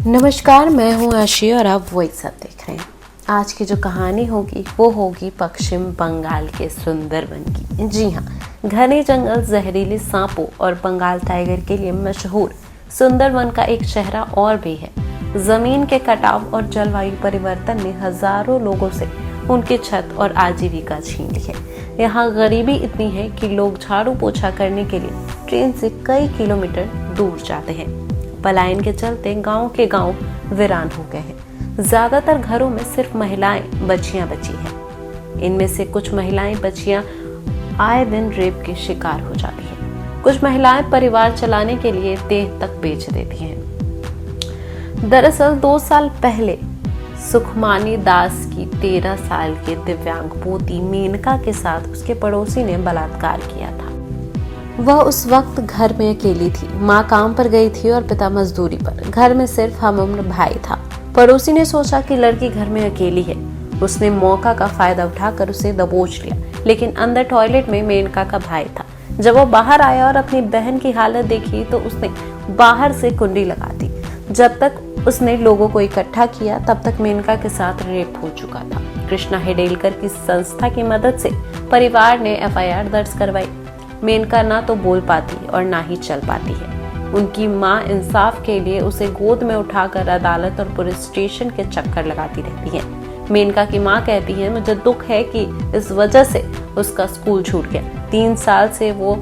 नमस्कार, मैं हूँ आशी और आप वॉइस अप देख रहे हैं। आज की जो कहानी होगी वो होगी पश्चिम बंगाल के सुंदरवन की। जी हाँ, घने जंगल, जहरीले सांपों और बंगाल टाइगर के लिए मशहूर सुंदरवन का एक चेहरा और भी है। जमीन के कटाव और जलवायु परिवर्तन ने हजारों लोगों से उनकी छत और आजीविका छीन ली है। यहाँ गरीबी इतनी है कि लोग झाड़ू पोछा करने के लिए ट्रेन से कई किलोमीटर दूर जाते हैं। पलायन के चलते गांव के गांव वीरान हो गए हैं। ज्यादातर घरों में सिर्फ महिलाएं बच्चियां बची हैं। इनमें से कुछ महिलाएं बच्चियां आए दिन रेप के शिकार हो जाती हैं। कुछ महिलाएं परिवार चलाने के लिए देह तक बेच देती हैं। दरअसल 2 साल पहले सुखमानी दास की 13 साल के दिव्यांग पोती मेनका के साथ उसके पड़ोसी ने बलात्कार किया था। वह उस वक्त घर में अकेली थी। माँ काम पर गई थी और पिता मजदूरी पर। घर में सिर्फ हमउम्र भाई था। पड़ोसी ने सोचा कि लड़की घर में अकेली है। उसने मौका का फायदा उठाकर उसे दबोच लिया, लेकिन अंदर टॉयलेट में मेनका का भाई था। जब वो बाहर आया और अपनी बहन की हालत देखी तो उसने बाहर से कुंडी लगा दी। जब तक उसने लोगों को इकट्ठा किया तब तक मेनका के साथ रेप हो चुका था। कृष्णा हेडेलकर की संस्था की मदद से परिवार ने FIR दर्ज करवाई। मेनका ना तो बोल पाती और ना ही चल पाती है। उनकी माँ इंसाफ के लिए उसे गोद में उठाकर अदालत और पुलिस स्टेशन के चक्कर लगाती रहती है। मेनका की माँ कहती है, मुझे दुख है कि इस वजह से उसका स्कूल छूट गया। 3 साल से वो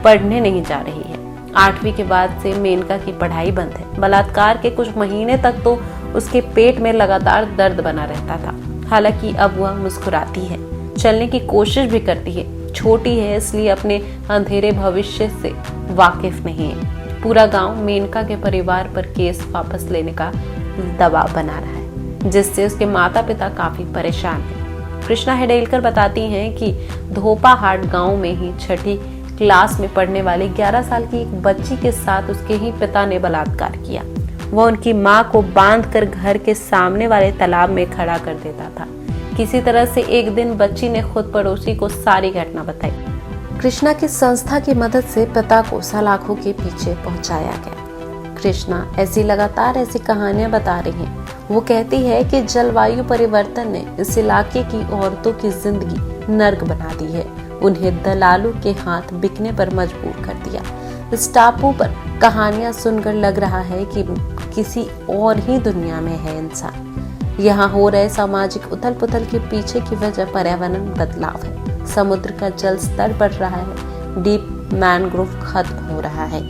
पढ़ने नहीं जा रही है। 8वीं के बाद से मेनका की पढ़ाई बंद है। बलात्कार के कुछ महीने तक तो उसके पेट में लगातार दर्द बना रहता था। हालांकि अब वह मुस्कुराती है, चलने की कोशिश भी करती है। छोटी है इसलिए अपने अंधेरे भविष्य से वाकिफ नहीं है। पूरा गांव मेनका के परिवार पर केस वापस लेने का दबाव बना रहा है, जिससे उसके माता पिता काफी परेशान हैं। कृष्णा हेडेलकर बताती हैं कि धोपाहाट गांव में ही 6ठी क्लास में पढ़ने वाली 11 साल की एक बच्ची के साथ उसके ही पिता ने बलात्कार किया। वह उनकी माँ को बांधकर घर के सामने वाले तालाब में खड़ा कर देता था। किसी तरह से एक दिन बच्ची ने खुद पड़ोसी को सारी घटना बताई। कृष्णा की संस्था की मदद से पिता को सलाखों के पीछे पहुंचाया गया। कृष्णा लगातार ऐसी कहानियां बता रही हैं। वो कहती है कि जलवायु परिवर्तन ने इस इलाके की औरतों की जिंदगी नर्क बना दी है। उन्हें दलालों के हाथ बिकने पर मजबूर कर दिया। इस टापू पर कहानियां सुनकर लग रहा है कि किसी और ही दुनिया में है इंसान। यहाँ हो रहे सामाजिक उथल पुथल के पीछे की वजह पर्यावरण बदलाव है। समुद्र का जल स्तर बढ़ रहा है। डीप मैनग्रोव खत्म हो रहा है।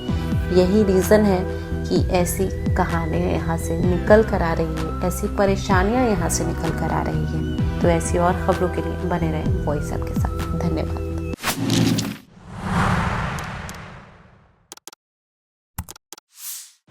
यही रीजन है कि ऐसी कहानियां यहाँ से निकल कर आ रही है, ऐसी परेशानियां यहाँ से निकल कर आ रही है। तो ऐसी और खबरों के लिए बने रहें वॉइस अप के साथ। धन्यवाद।